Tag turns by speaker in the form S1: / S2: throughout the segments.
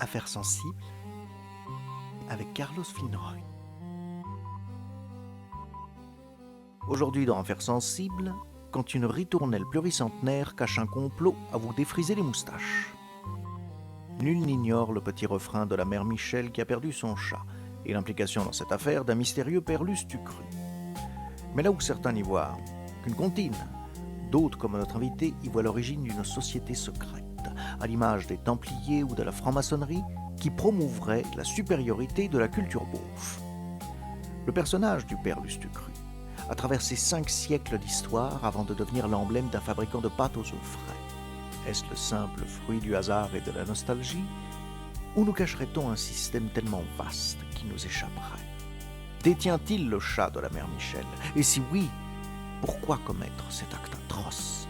S1: Affaires sensibles avec Carlos Filnroy. Aujourd'hui dans Affaires sensibles, quand une ritournelle pluricentenaire cache un complot à vous défriser les moustaches. Nul n'ignore le petit refrain de la mère Michel qui a perdu son chat et l'implication dans cette affaire d'un mystérieux père Lustucru. Mais là où certains n'y voient qu'une comptine, d'autres, comme notre invité, y voient l'origine d'une société secrète, à l'image des Templiers ou de la franc-maçonnerie, qui promouvrait la supériorité de la culture beauf. Le personnage du père Lustucru a traversé 5 siècles d'histoire avant de devenir l'emblème d'un fabricant de pâtes aux œufs frais. Est-ce le simple fruit du hasard et de la nostalgie? Ou nous cacherait-on un système tellement vaste qui nous échapperait? Détient-il le chat de la mère Michel? Et si oui, pourquoi commettre cet acte atroce?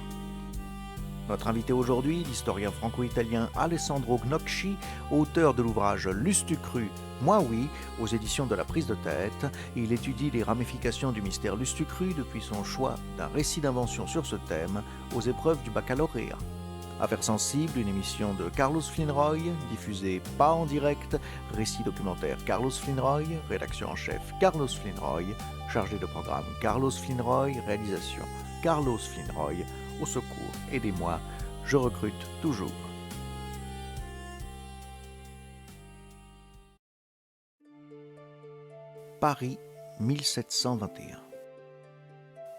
S1: Notre invité aujourd'hui, l'historien franco-italien Alessandro Gnocchi, auteur de l'ouvrage Lustucru, moi oui, aux éditions de la Prise de Tête. Il étudie les ramifications du mystère Lustucru depuis son choix d'un récit d'invention sur ce thème aux épreuves du baccalauréat. Affaires sensibles, une émission de Carlos Filnroy, diffusée pas en direct, récit documentaire Carlos Filnroy, rédaction en chef Carlos Filnroy, chargé de programme Carlos Filnroy, réalisation Carlos Filnroy. Au secours, aidez-moi, je recrute toujours. Paris, 1721.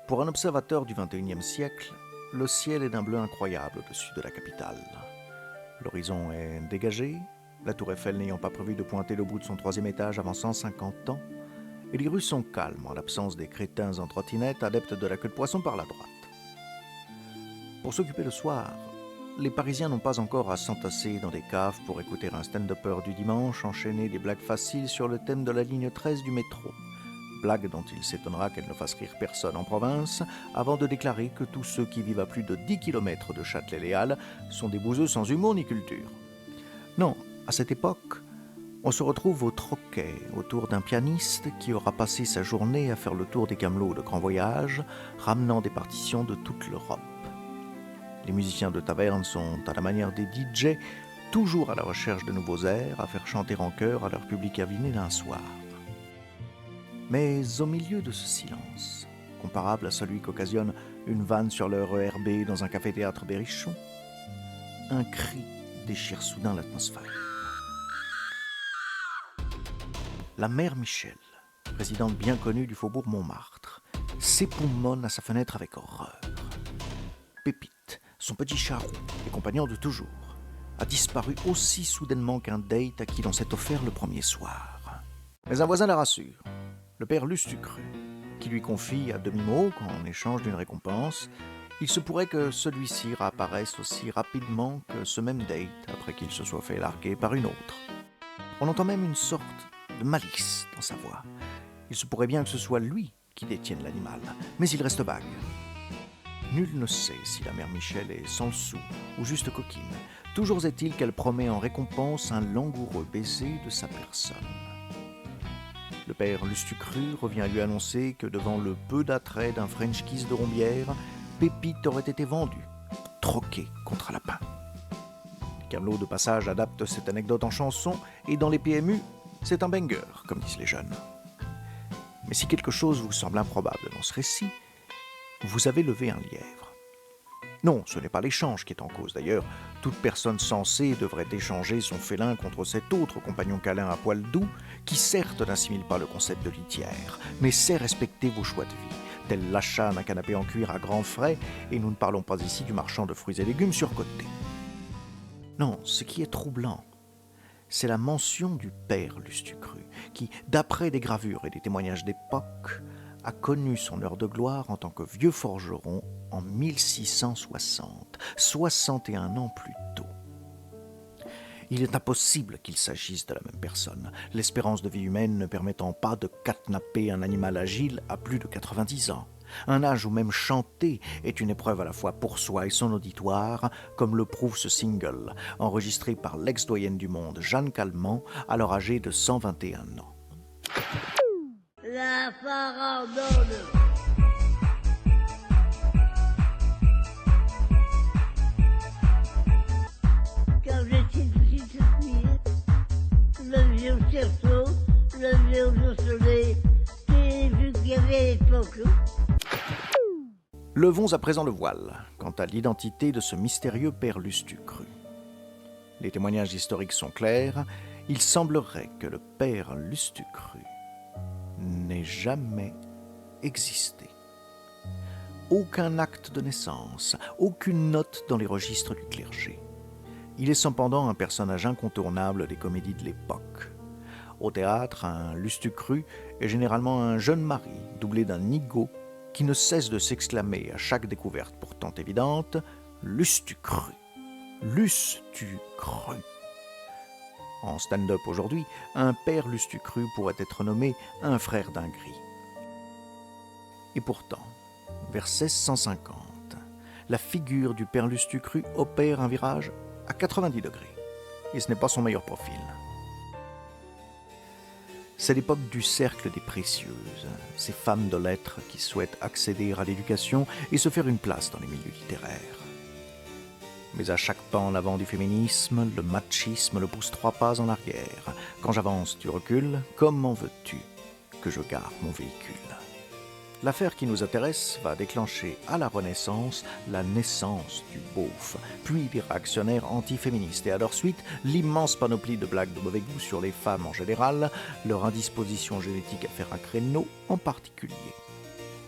S1: Pour un observateur du XXIe siècle, le ciel est d'un bleu incroyable au-dessus de la capitale. L'horizon est dégagé, la tour Eiffel n'ayant pas prévu de pointer le bout de son 3e étage avant 150 ans, et les rues sont calmes en l'absence des crétins en trottinette adeptes de la queue de poisson par la droite. Pour s'occuper le soir, les Parisiens n'ont pas encore à s'entasser dans des caves pour écouter un stand-upper du dimanche enchaîner des blagues faciles sur le thème de la ligne 13 du métro. Blague dont il s'étonnera qu'elle ne fasse rire personne en province, avant de déclarer que tous ceux qui vivent à plus de 10 km de Châtelet-Les Halles sont des bouseux sans humour ni culture. Non, à cette époque, on se retrouve au Troquet, autour d'un pianiste qui aura passé sa journée à faire le tour des camelots de grand voyage, ramenant des partitions de toute l'Europe. Les musiciens de taverne sont, à la manière des DJ, toujours à la recherche de nouveaux airs à faire chanter en chœur à leur public aviné d'un soir. Mais au milieu de ce silence, comparable à celui qu'occasionne une vanne sur le RERB dans un café-théâtre berrichon, un cri déchire soudain l'atmosphère. La mère Michel, résidente bien connue du faubourg Montmartre, s'époumonne à sa fenêtre avec horreur. Pépite, son petit charron et compagnon de toujours, a disparu aussi soudainement qu'un date à qui l'on s'est offert le premier soir. Mais un voisin la rassure, le père Lustucru, qui lui confie à demi-mot qu'en échange d'une récompense, il se pourrait que celui-ci réapparaisse aussi rapidement que ce même date après qu'il se soit fait larguer par une autre. On entend même une sorte de malice dans sa voix. Il se pourrait bien que ce soit lui qui détienne l'animal, mais il reste vague. Nul ne sait si la mère Michel est sans sou ou juste coquine. Toujours est-il qu'elle promet en récompense un langoureux baiser de sa personne. Le père Lustucru revient lui annoncer que devant le peu d'attrait d'un French kiss de Rombière, Pépite aurait été vendue, troquée contre un lapin. Les camelots de passage adaptent cette anecdote en chanson et dans les PMU, c'est un banger, comme disent les jeunes. Mais si quelque chose vous semble improbable dans ce récit, vous avez levé un lièvre. Non, ce n'est pas l'échange qui est en cause. D'ailleurs, toute personne sensée devrait échanger son félin contre cet autre compagnon câlin à poil doux, qui certes n'assimile pas le concept de litière, mais sait respecter vos choix de vie, tel l'achat d'un canapé en cuir à grands frais, et nous ne parlons pas ici du marchand de fruits et légumes surcoté. Non, ce qui est troublant, c'est la mention du père Lustucru, qui, d'après des gravures et des témoignages d'époque, a connu son heure de gloire en tant que vieux forgeron en 1660, 61 ans plus tôt. Il est impossible qu'il s'agisse de la même personne, l'espérance de vie humaine ne permettant pas de catnapper un animal agile à plus de 90 ans. Un âge où même chanter est une épreuve à la fois pour soi et son auditoire, comme le prouve ce single, enregistré par l'ex-doyenne du monde Jeanne Calment, alors âgée de 121 ans.
S2: La farandole. Quand j'étais petite fille, joke.
S1: Levons à présent le voile quant à l'identité de ce mystérieux père Lustucru. Les témoignages historiques sont clairs, il semblerait que le père Lustucru n'ait jamais existé. Aucun acte de naissance, aucune note dans les registres du clergé. Il est cependant un personnage incontournable des comédies de l'époque. Au théâtre, un Lustucru est généralement un jeune mari doublé d'un nigaud qui ne cesse de s'exclamer à chaque découverte pourtant évidente « Lustucru, Lustucru ». En stand-up aujourd'hui, un père Lustucru pourrait être nommé un frère d'un gris. Et pourtant, vers 1650, la figure du père Lustucru opère un virage à 90 degrés. Et ce n'est pas son meilleur profil. C'est l'époque du cercle des précieuses, ces femmes de lettres qui souhaitent accéder à l'éducation et se faire une place dans les milieux littéraires. Mais à chaque pas en avant du féminisme, le machisme le pousse 3 pas en arrière. Quand j'avance, tu recules. Comment veux-tu que je garde mon véhicule ? L'affaire qui nous intéresse va déclencher à la Renaissance la naissance du beauf, puis des réactionnaires antiféministes et à leur suite l'immense panoplie de blagues de mauvais goût sur les femmes en général, leur indisposition génétique à faire un créneau en particulier.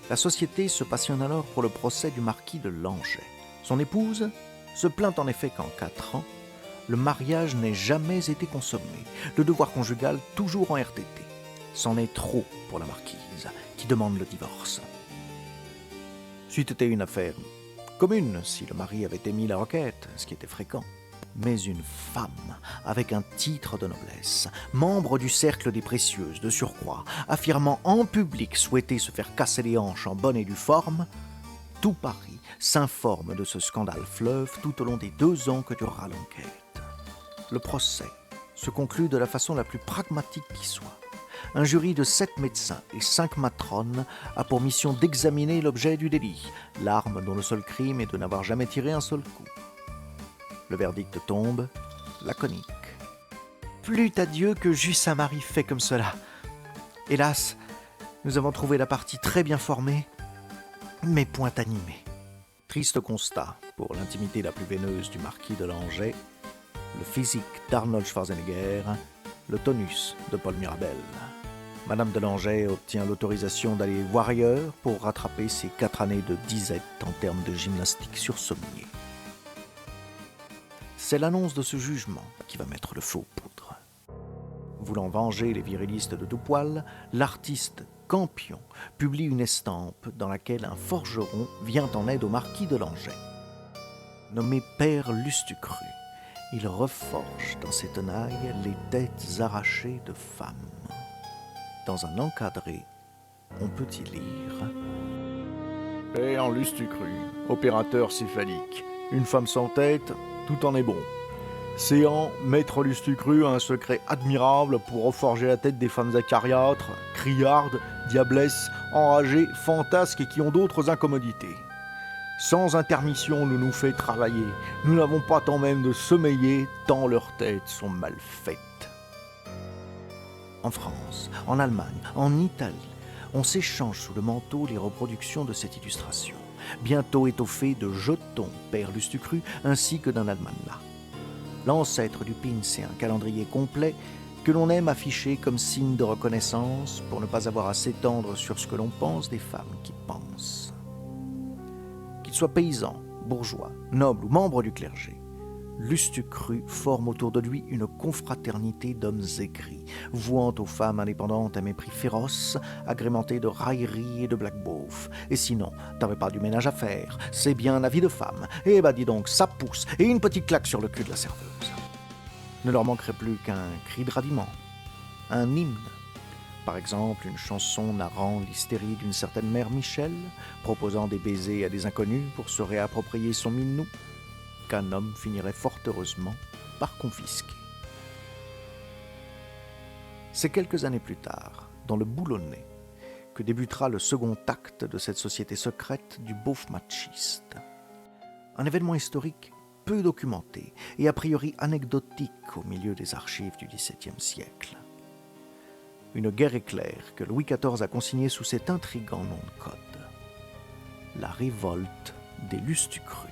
S1: La société se passionne alors pour le procès du marquis de Langeais. Son épouse se plaint en effet qu'en 4 ans, le mariage n'ait jamais été consommé, le devoir conjugal toujours en RTT. C'en est trop pour la marquise, qui demande le divorce. C'eût été une affaire commune si le mari avait émis la requête, ce qui était fréquent. Mais une femme avec un titre de noblesse, membre du cercle des précieuses de surcroît, affirmant en public souhaiter se faire casser les hanches en bonne et due forme, tout Paris s'informe de ce scandale fleuve tout au long des 2 ans que durera l'enquête. Le procès se conclut de la façon la plus pragmatique qui soit. Un jury de 7 médecins et 5 matrones a pour mission d'examiner l'objet du délit, l'arme dont le seul crime est de n'avoir jamais tiré un seul coup. Le verdict tombe, laconique. Plût à Dieu que j'eusse un mari fait comme cela. Hélas, nous avons trouvé la partie très bien formée, mais point animée. Triste constat pour l'intimité la plus veineuse du marquis de Langeais, le physique d'Arnold Schwarzenegger, le tonus de Paul Mirabel. Madame de Langeais obtient l'autorisation d'aller voir ailleurs pour rattraper ses 4 années de disette en termes de gymnastique sur sommier. C'est l'annonce de ce jugement qui va mettre le feu aux poudres. Voulant venger les virilistes de tout poil, l'artiste Campion publie une estampe dans laquelle un forgeron vient en aide au marquis de Langeais. Nommé Père Lustucru, il reforge dans ses tenailles les têtes arrachées de femmes. Dans un encadré, on peut y lire « Père Lustucru, opérateur céphalique, une femme sans tête, tout en est bon. Séant, maître Lustucru a un secret admirable pour reforger la tête des femmes acariâtres, criardes, diablesses, enragées, fantasques et qui ont d'autres incommodités. Sans intermission nous fait travailler, nous n'avons pas tant même de sommeiller, tant leurs têtes sont mal faites. » En France, en Allemagne, en Italie, on s'échange sous le manteau les reproductions de cette illustration, bientôt étoffée de jetons Père Lustucru ainsi que d'un almanach. L'ancêtre du pins est un calendrier complet que l'on aime afficher comme signe de reconnaissance pour ne pas avoir à s'étendre sur ce que l'on pense des femmes qui pensent. Qu'ils soient paysans, bourgeois, nobles ou membres du clergé, Lustucru forme autour de lui une confraternité d'hommes aigris, vouant aux femmes indépendantes un mépris féroce, agrémenté de railleries et de black beauf. Et sinon, t'avais pas du ménage à faire, c'est bien la vie de femme. Eh ben dis donc, ça pousse, et une petite claque sur le cul de la serveuse. Ne leur manquerait plus qu'un cri de ralliement, un hymne. Par exemple, une chanson narrant l'hystérie d'une certaine mère Michel, proposant des baisers à des inconnus pour se réapproprier son minou, qu'un homme finirait fort heureusement par confisquer. C'est quelques années plus tard, dans le Boulonnais, que débutera le second acte de cette société secrète du beauf machiste. Un événement historique peu documenté et a priori anecdotique au milieu des archives du XVIIe siècle. Une guerre éclair que Louis XIV a consignée sous cet intrigant nom de code. La révolte des Lustucru.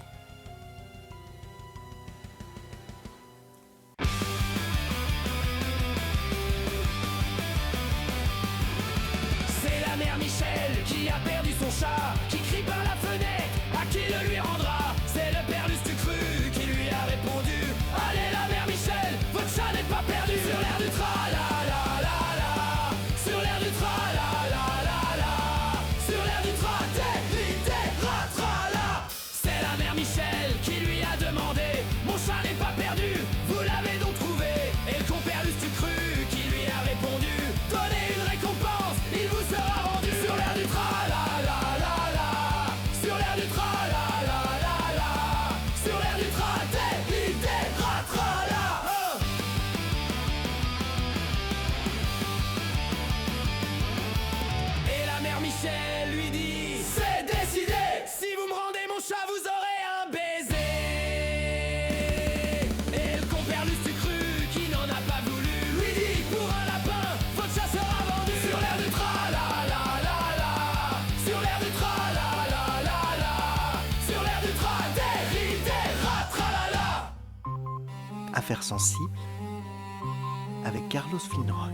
S2: C'est la mère Michel qui a perdu son chat, qui crie par la fenêtre, à qui le lui rendra? C'est le père Lustucru qui lui a répondu: allez la mère Michel, votre chat n'est pas perdu. Sur l'air du tra la la la la, sur l'air du tra la la la la, sur l'air du tra tra la. C'est la mère Michel qui lui a demandé: mon chat n'est pas perdu, vous l'avez donc trouvé? Et le compère Lustucru qui lui a répondu: donnez une récompense, il vous sera rendu. Sur l'air du tra la la la la, sur l'air du tra la la la la, sur l'air du tra tra la. Et la mère Michel lui dit: c'est décidé, si vous me rendez mon chat vous aurez un baiser. Et le compère Lustucru qui n'en a pas voulu lui dit: pour un lapin votre chat sera vendu. Sur l'air du tra la la la la, sur l'air du tra la la la la, sur l'air du tra tra la la.
S1: Affaire sensible avec Carlos Filnroy.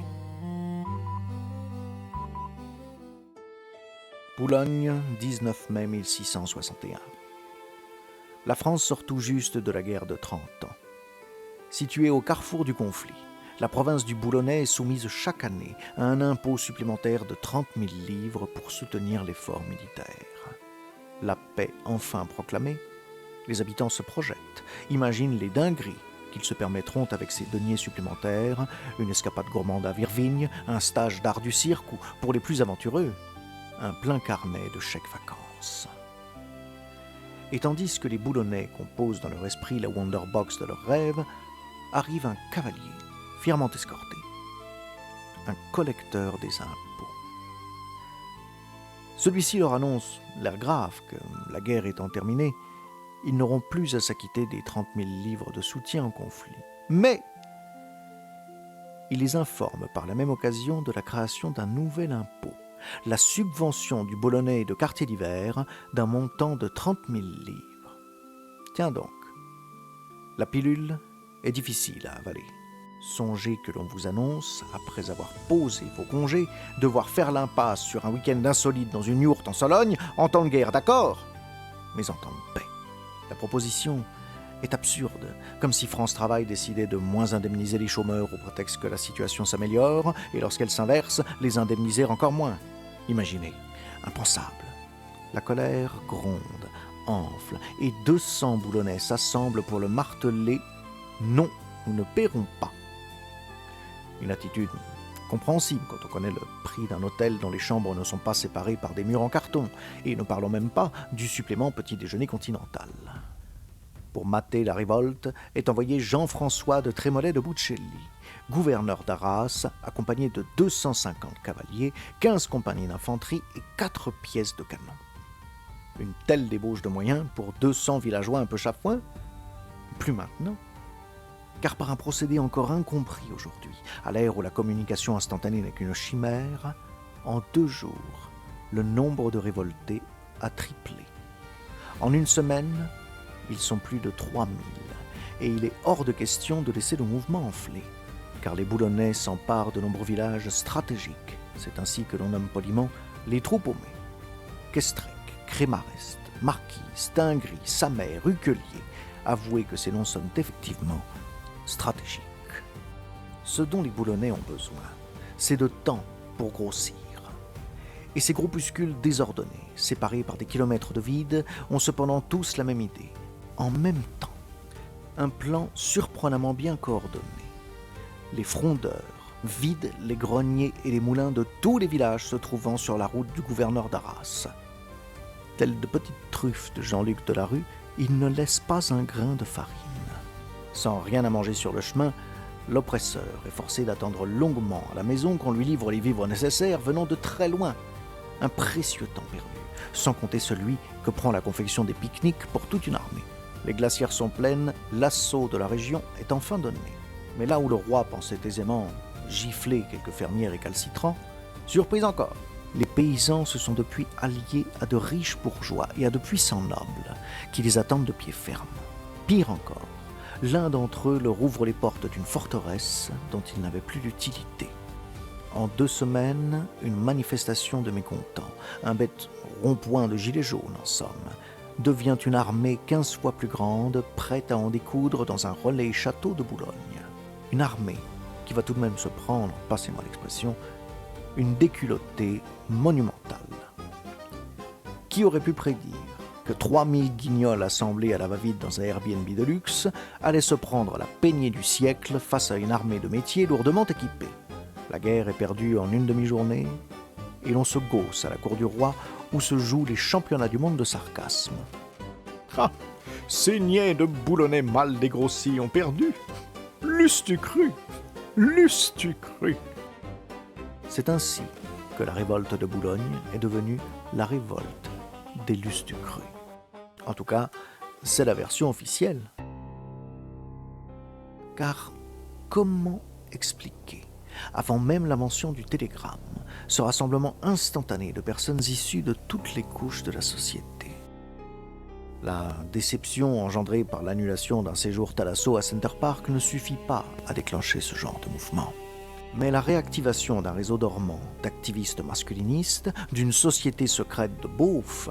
S1: Boulogne, 19 mai 1661. La France sort tout juste de la guerre de 30 ans. Située au carrefour du conflit, la province du Boulonnais est soumise chaque année à un impôt supplémentaire de 30 000 livres pour soutenir l'effort militaire. La paix enfin proclamée, les habitants se projettent, imaginent les dingueries qu'ils se permettront avec ces deniers supplémentaires, une escapade gourmande à Virvigne, un stage d'art du cirque ou, pour les plus aventureux, un plein carnet de chèques vacances. Et tandis que les Boulonnais composent dans leur esprit la Wonderbox de leurs rêves, arrive un cavalier, fièrement escorté, un collecteur des impôts. Celui-ci leur annonce, l'air grave, que, la guerre étant terminée, ils n'auront plus à s'acquitter des 30 000 livres de soutien au conflit. Mais il les informe par la même occasion de la création d'un nouvel impôt, la subvention du Boulonnais et de quartier d'hiver d'un montant de 30 000 livres. Tiens donc, la pilule est difficile à avaler. Songez que l'on vous annonce, après avoir posé vos congés, devoir faire l'impasse sur un week-end insolite dans une yourte en Sologne, en temps de guerre, d'accord, mais en temps de paix. La proposition est absurde, comme si France Travail décidait de moins indemniser les chômeurs au prétexte que la situation s'améliore, et lorsqu'elle s'inverse, les indemniser encore moins. Imaginez, impensable. La colère gronde, enfle, et 200 Boulonnais s'assemblent pour le marteler « Non, nous ne paierons pas ». Une attitude compréhensible quand on connaît le prix d'un hôtel dont les chambres ne sont pas séparées par des murs en carton, et ne parlons même pas du supplément petit déjeuner continental. Pour mater la révolte est envoyé Jean-François de Trémollet de Boucelli, gouverneur d'Arras, accompagné de 250 cavaliers, 15 compagnies d'infanterie et 4 pièces de canon. Une telle débauche de moyens pour 200 villageois un peu chafouins? Plus maintenant. Car par un procédé encore incompris aujourd'hui, à l'ère où la communication instantanée n'est qu'une chimère, en 2 jours, le nombre de révoltés a triplé. En une semaine, ils sont plus de 3000, et il est hors de question de laisser le mouvement enfler, car les Boulonnais s'emparent de nombreux villages stratégiques. C'est ainsi que l'on nomme poliment les troupes paumées. Kestrec, Crémarest, Marquise, Tingry, Samer, Ruquelier. Avouez que ces noms sonnent effectivement stratégiques. Ce dont les Boulonnais ont besoin, c'est de temps pour grossir. Et ces groupuscules désordonnés, séparés par des kilomètres de vide, ont cependant tous la même idée. En même temps, un plan surprenamment bien coordonné. Les frondeurs vident les greniers et les moulins de tous les villages se trouvant sur la route du gouverneur d'Arras. Tels de petites truffes de Jean-Luc Delarue, ils ne laissent pas un grain de farine. Sans rien à manger sur le chemin, l'oppresseur est forcé d'attendre longuement à la maison qu'on lui livre les vivres nécessaires venant de très loin. Un précieux temps perdu, sans compter celui que prend la confection des pique-niques pour toute une armée. Les glacières sont pleines, l'assaut de la région est enfin donné. Mais là où le roi pensait aisément giflé quelques fermiers récalcitrants, surprise encore, les paysans se sont depuis alliés à de riches bourgeois et à de puissants nobles qui les attendent de pied ferme. Pire encore, l'un d'entre eux leur ouvre les portes d'une forteresse dont ils n'avaient plus d'utilité. En 2 semaines, une manifestation de mécontents, un bête rond-point de gilets jaunes en somme, devient une armée 15 fois plus grande, prête à en découdre dans un relais château de Boulogne. Une armée qui va tout de même se prendre, passez-moi l'expression, une déculottée monumentale. Qui aurait pu prédire que 3000 guignols assemblés à la va-vite dans un Airbnb de luxe allaient se prendre la peignée du siècle face à une armée de métiers lourdement équipée? La guerre est perdue en une demi-journée et l'on se gausse à la cour du roi où se jouent les championnats du monde de sarcasme. Ah, ces niais de Boulonnais mal dégrossis ont perdu. L'eusses-tu cru? L'eusses-tu cru? C'est ainsi que la révolte de Boulogne est devenue la révolte des l'eusses-tu cru. En tout cas, c'est la version officielle. Car comment expliquer, avant même l'invention du télégramme, ce rassemblement instantané de personnes issues de toutes les couches de la société? La déception engendrée par l'annulation d'un séjour Thalasso à Center Park ne suffit pas à déclencher ce genre de mouvement. Mais la réactivation d'un réseau dormant d'activistes masculinistes, d'une société secrète de beaufs,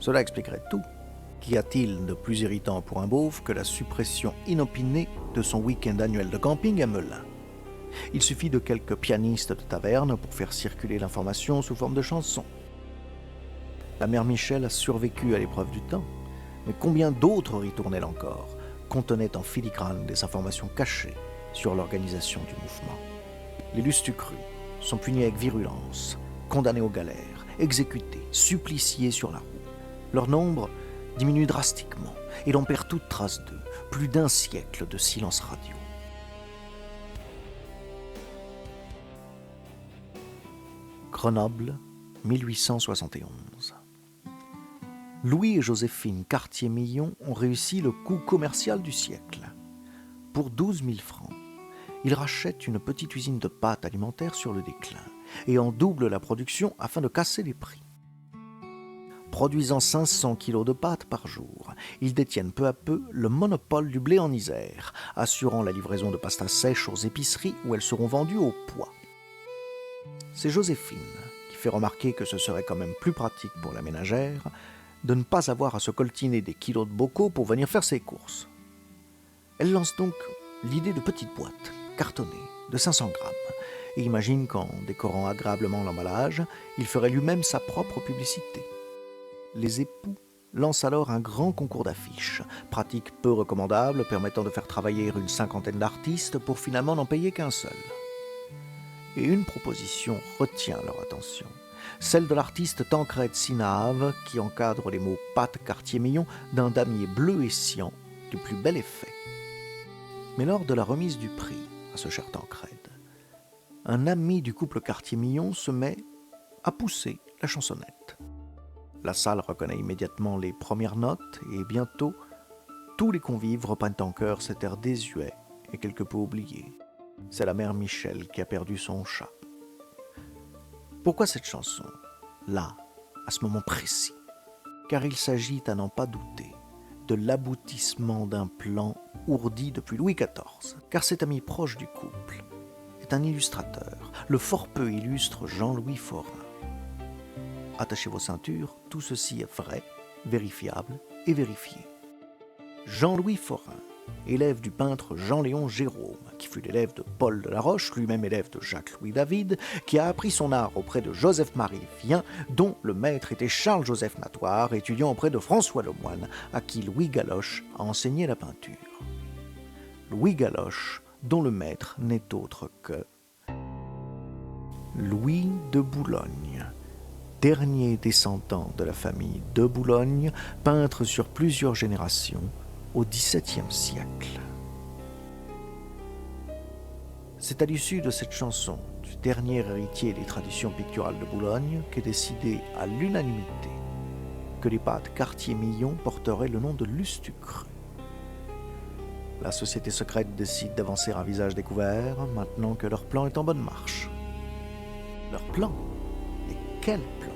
S1: cela expliquerait tout. Qu'y a-t-il de plus irritant pour un beauf que la suppression inopinée de son week-end annuel de camping à Melun? Il suffit de quelques pianistes de taverne pour faire circuler l'information sous forme de chansons. La mère Michel a survécu à l'épreuve du temps, mais combien d'autres ritournelles encore contenaient en filigrane des informations cachées sur l'organisation du mouvement? Les l'eusses-tu cru sont punis avec virulence, condamnés aux galères, exécutés, suppliciés sur la roue. Leur nombre diminue drastiquement et l'on perd toute trace d'eux, plus d'1 siècle de silence radio. Grenoble, 1871. Louis et Joséphine Cartier-Millon ont réussi le coup commercial du siècle. Pour 12 000 francs, ils rachètent une petite usine de pâtes alimentaires sur le déclin et en doublent la production afin de casser les prix. Produisant 500 kilos de pâtes par jour, ils détiennent peu à peu le monopole du blé en Isère, assurant la livraison de pasta sèche aux épiceries où elles seront vendues au poids. C'est Joséphine qui fait remarquer que ce serait quand même plus pratique pour la ménagère de ne pas avoir à se coltiner des kilos de bocaux pour venir faire ses courses. Elle lance donc l'idée de petites boîtes, cartonnées, de 500 grammes, et imagine qu'en décorant agréablement l'emballage, il ferait lui-même sa propre publicité. Les époux lancent alors un grand concours d'affiches, pratique peu recommandable permettant de faire travailler une 50aine d'artistes pour finalement n'en payer qu'un seul. Et une proposition retient leur attention, celle de l'artiste Tancrède Sinave qui encadre les mots pâte Cartier-Millon d'un damier bleu et cyan du plus bel effet. Mais lors de la remise du prix à ce cher Tancrède, un ami du couple Cartier-Millon se met à pousser la chansonnette. La salle reconnaît immédiatement les premières notes et bientôt, tous les convives reprennent en chœur cet air désuet et quelque peu oublié. C'est la mère Michel qui a perdu son chat. Pourquoi cette chanson, là, à ce moment précis? Car il s'agit, à n'en pas douter, de l'aboutissement d'un plan ourdi depuis Louis XIV. Car cet ami proche du couple est un illustrateur, le fort peu illustre Jean-Louis Forain. Attachez vos ceintures, tout ceci est vrai, vérifiable et vérifié. Jean-Louis Forain, élève du peintre Jean-Léon Gérôme, qui fut l'élève de Paul de la Roche, lui-même élève de Jacques-Louis David, qui a appris son art auprès de Joseph-Marie Vien, dont le maître était Charles-Joseph Natoire, étudiant auprès de François Lemoine, à qui Louis Galoche a enseigné la peinture. Louis Galoche, dont le maître n'est autre que Louis de Boulogne, dernier descendant de la famille de Boulogne, peintre sur plusieurs générations au XVIIe siècle. C'est à l'issue de cette chanson du dernier héritier des traditions picturales de Boulogne qu'est décidé à l'unanimité que les pâtes Cartier-Millon porteraient le nom de l'eusses-tu cru. La société secrète décide d'avancer à visage découvert, maintenant que leur plan est en bonne marche. Leur plan? Et quel plan?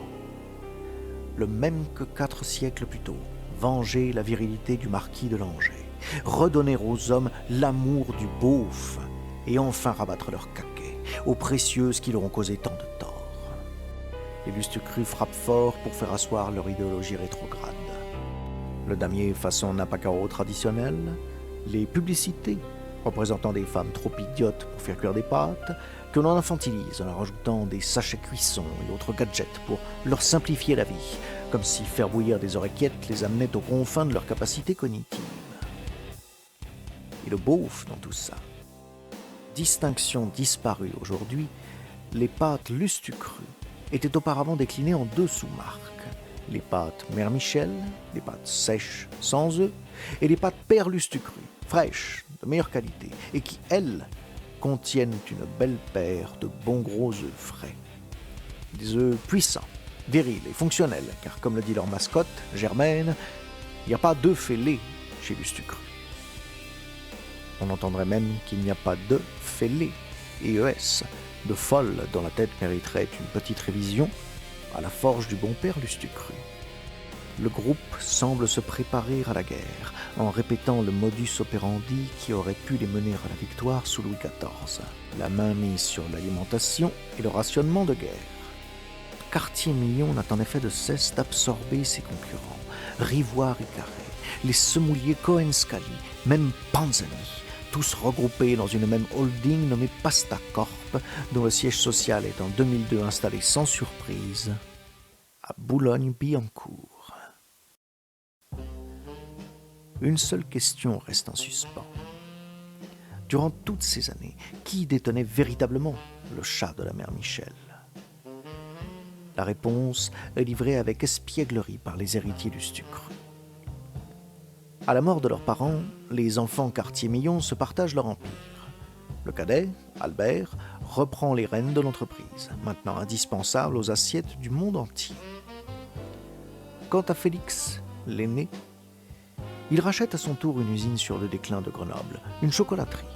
S1: Le même que 4 siècles plus tôt, venger la virilité du marquis de Langeais, redonner aux hommes l'amour du beauf, et enfin rabattre leur caquet aux précieuses qui leur ont causé tant de tort. Les Lustucru frappent fort pour faire asseoir leur idéologie rétrograde. Le damier façon Napacao traditionnel, les publicités représentant des femmes trop idiotes pour faire cuire des pâtes, que l'on infantilise en leur ajoutant des sachets cuisson et autres gadgets pour leur simplifier la vie, comme si faire bouillir des oreillettes les amenait aux confins de leur capacité cognitive. Et le beauf dans tout ça? Distinction disparue aujourd'hui, les pâtes Lustucru étaient auparavant déclinées en 2 sous-marques. Les pâtes Mère Michel, des pâtes sèches sans œufs, et les pâtes Père Lustucru, fraîches, de meilleure qualité, et qui, elles, contiennent une belle paire de bons gros œufs frais. Des œufs puissants, virils et fonctionnels, car comme le dit leur mascotte, Germaine, il n'y a pas d'œufs fêlés chez Lustucru. On entendrait même qu'il n'y a pas de fêlés, ES, de folle dont la tête mériterait une petite révision, à la forge du bon père Lustucru. Le groupe semble se préparer à la guerre, en répétant le modus operandi qui aurait pu les mener à la victoire sous Louis XIV, la main mise sur l'alimentation et le rationnement de guerre. Quartier-Million n'a en effet de cesse d'absorber ses concurrents, Rivoire et Carré, les semouliers Cohen-Scali, même Panzani, tous regroupés dans une même holding nommée Pasta Corp, dont le siège social est en 2002 installé sans surprise à Boulogne-Billancourt. Une seule question reste en suspens. Durant toutes ces années, qui détenait véritablement le chat de la mère Michel? La réponse est livrée avec espièglerie par les héritiers Lustucru. À la mort de leurs parents, les enfants Cartier-Millon se partagent leur empire. Le cadet, Albert, reprend les rênes de l'entreprise, maintenant indispensable aux assiettes du monde entier. Quant à Félix, l'aîné, il rachète à son tour une usine sur le déclin de Grenoble, une chocolaterie.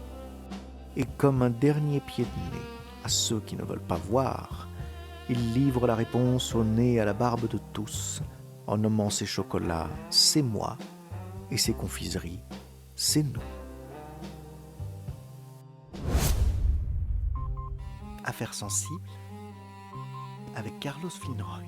S1: Et comme un dernier pied de nez à ceux qui ne veulent pas voir, il livre la réponse au nez et à la barbe de tous, en nommant ses chocolats « c'est moi » et ses confiseries « c'est nous ». Affaires sensibles avec Carlos Filnroy.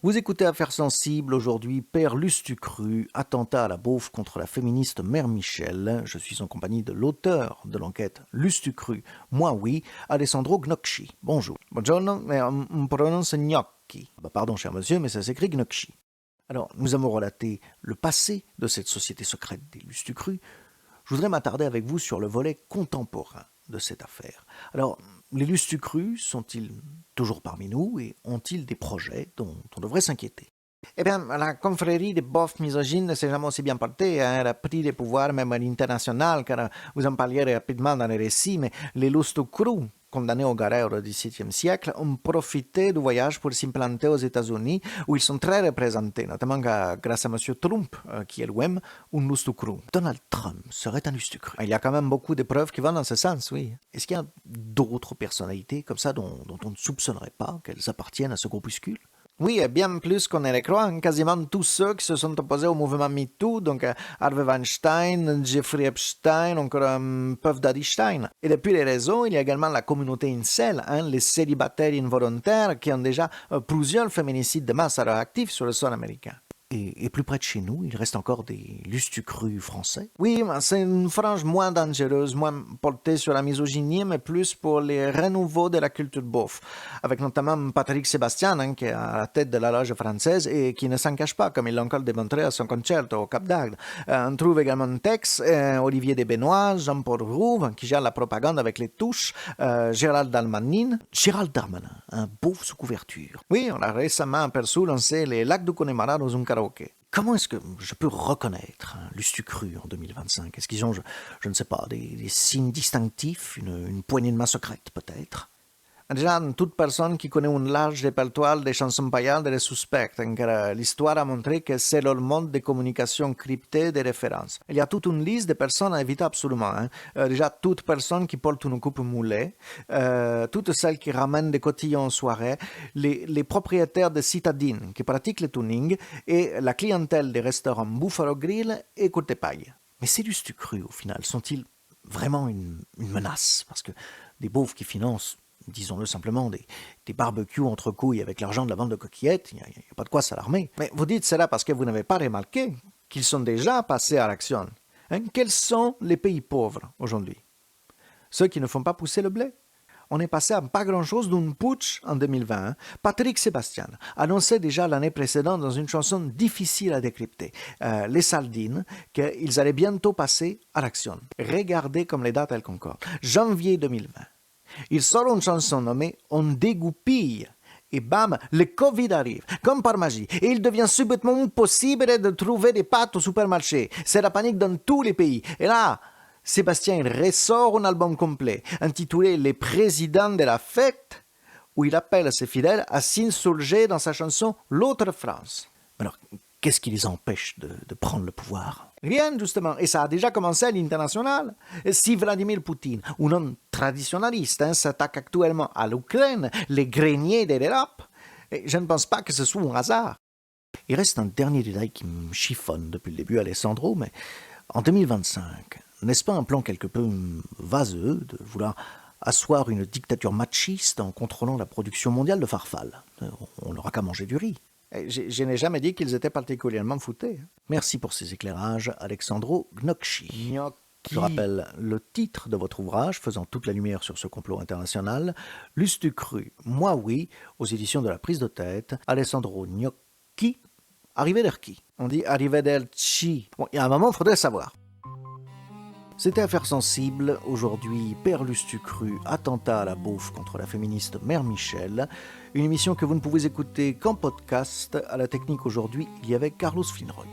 S1: Vous écoutez Affaires sensibles, aujourd'hui, Père Lustucru, attentat à la beauf contre la féministe Mère Michel. Je suis en compagnie de l'auteur de l'enquête Lustucru, moi oui, Alessandro Gnocchi. Bonjour. Buongiorno, mais on prononce gnocchi. Pardon, cher monsieur, mais ça s'écrit Gnocchi. Alors, nous avons relaté le passé de cette société secrète des Lustucru. Je voudrais m'attarder avec vous sur le volet contemporain de cette affaire. Alors, les Lustucru sont-ils toujours parmi nous et ont-ils des projets dont on devrait s'inquiéter? Eh bien, la confrérie des bofs misogynes ne s'est jamais aussi bien portée. Elle a pris des pouvoirs même à l'international, car vous en parliez rapidement dans les récits, mais les Lustucru, condamnés aux galères au XVIIe siècle, ont profité du voyage pour s'implanter aux États-Unis, où ils sont très représentés, notamment grâce à M. Trump, qui est lui-même un Lustucru. Donald Trump serait un Lustucru. Il y a quand même beaucoup de preuves qui vont dans ce sens, oui. Est-ce qu'il y a d'autres personnalités comme ça dont on ne soupçonnerait pas qu'elles appartiennent à ce groupuscule? Oui, et bien plus qu'on ne le croit, quasiment tous ceux qui se sont opposés au mouvement MeToo, donc Harvey Weinstein, Jeffrey Epstein, encore Puff Daddy Stein. Et depuis les réseaux, il y a également la communauté incel, les célibataires involontaires qui ont déjà plusieurs féminicides de masse à leur actif sur le sol américain. Et plus près de chez nous, il reste encore des Lustucru français. Oui, c'est une frange moins dangereuse, moins portée sur la misogynie, mais plus pour les renouveaux de la culture beauf, avec notamment Patrick Sébastien, qui est à la tête de la loge française et qui ne s'en cache pas, comme il l'a encore démontré à son concerto au Cap d'Agde. On trouve également Tex, Olivier Desbenoît, Jean-Paul Rouve, qui gère la propagande avec les touches, Gérald Darmanin, un beauf sous couverture. Oui, on a récemment aperçu lancer les lacs du Connemara dans un karaoké. Comment est-ce que je peux reconnaître un Lustucru en 2025? Est-ce qu'ils ont, je ne sais pas, des signes distinctifs, une poignée de main secrète peut-être? Déjà, toute personne qui connaît un large répertoire des chansons paillardes est suspecte, car l'histoire a montré que c'est leur mode de communication crypté des références. Il y a toute une liste de personnes à éviter absolument. Déjà, toute personne qui porte une coupe moulée, toutes celles qui ramènent des cotillons en soirée, les propriétaires de citadines qui pratiquent le tuning et la clientèle des restaurants Buffalo Grill et Côte Paille. Mais ces lustres crus, au final, sont-ils vraiment une menace? Parce que des beaufs qui financent, disons-le simplement, des barbecues entre couilles avec l'argent de la vente de coquillettes, il n'y a pas de quoi s'alarmer. Mais vous dites cela parce que vous n'avez pas remarqué qu'ils sont déjà passés à l'action. Quels sont les pays pauvres aujourd'hui? Ceux qui ne font pas pousser le blé. On est passé à pas grand-chose d'une putsch en 2020. Patrick Sébastien annonçait déjà l'année précédente dans une chanson difficile à décrypter, Les Sardines, qu'ils allaient bientôt passer à l'action. Regardez comme les dates elles concordent. Janvier 2020. Il sort une chanson nommée On dégoupille. Et bam, le Covid arrive, comme par magie, et il devient subitement impossible de trouver des pâtes au supermarché. C'est la panique dans tous les pays. Et là, Sébastien ressort un album complet, intitulé Les présidents de la fête, où il appelle ses fidèles à s'insurger dans sa chanson L'autre France. Alors, qu'est-ce qui les empêche de prendre le pouvoir? Rien, justement, et ça a déjà commencé à l'international. Si Vladimir Poutine, un homme traditionnaliste, s'attaque actuellement à l'Ukraine, les greniers de l'Europe, je ne pense pas que ce soit un hasard. Il reste un dernier détail qui me chiffonne depuis le début, Alessandro, mais en 2025, n'est-ce pas un plan quelque peu vaseux de vouloir asseoir une dictature machiste en contrôlant la production mondiale de farfalle? On n'aura qu'à manger du riz. Je n'ai jamais dit qu'ils étaient particulièrement foutés. Merci pour ces éclairages, Alexandro Gnocchi. Je rappelle le titre de votre ouvrage, faisant toute la lumière sur ce complot international, Lustu cru, moi oui, aux éditions de la prise de tête, Alessandro Gnocchi, arrivederci. On dit arrivederci. Bon, il y a un moment, il faudrait savoir. C'était Affaires sensibles, aujourd'hui Père Lustu cru, attentat à la bouffe contre la féministe Mère Michel, une émission que vous ne pouvez écouter qu'en podcast. À la technique aujourd'hui, il y avait Carlos Finroy.